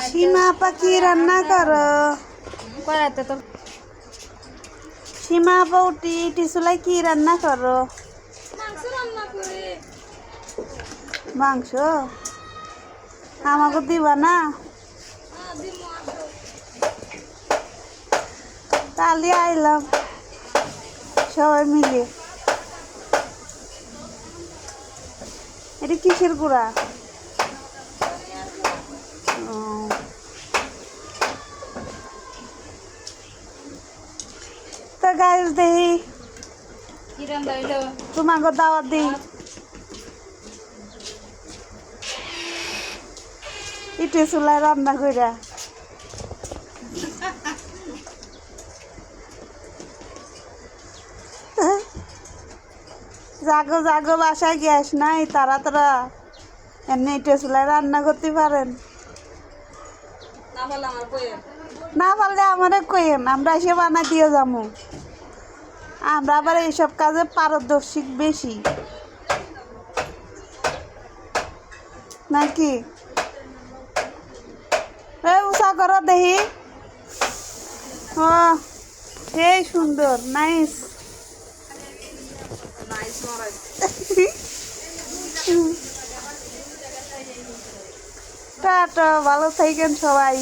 সীমা আপা কি রান্না করো? কড়াইতে তো সীমা আপা উঠি টিসুলাই কি রান্না করো? মাংস আমাকে দিবা না? তাহলে আইলাম সবাই মিলে। এটা কিসের গুঁড়া? ও, তো গাইস দেখি কি রান্না হইলো? তোমাকে দাওয়াত দিই। ইটে চুলায় রান্না কইরা জাগো জাগো বাসায় গ্যাস নাই, তারা তারা এমনি ইটে চুলায় রান্না করতে পারেন না? পারলে আমারে কইেন, আমরা এসে বানাই দিয়ে যাবো। আমরা আবার এইসব কাজে পারদর্শী বেশি নাকি? উষা করো দেখি। ও সেই সুন্দর, নাইস। টাটা, ভালো থাকেন সবাই।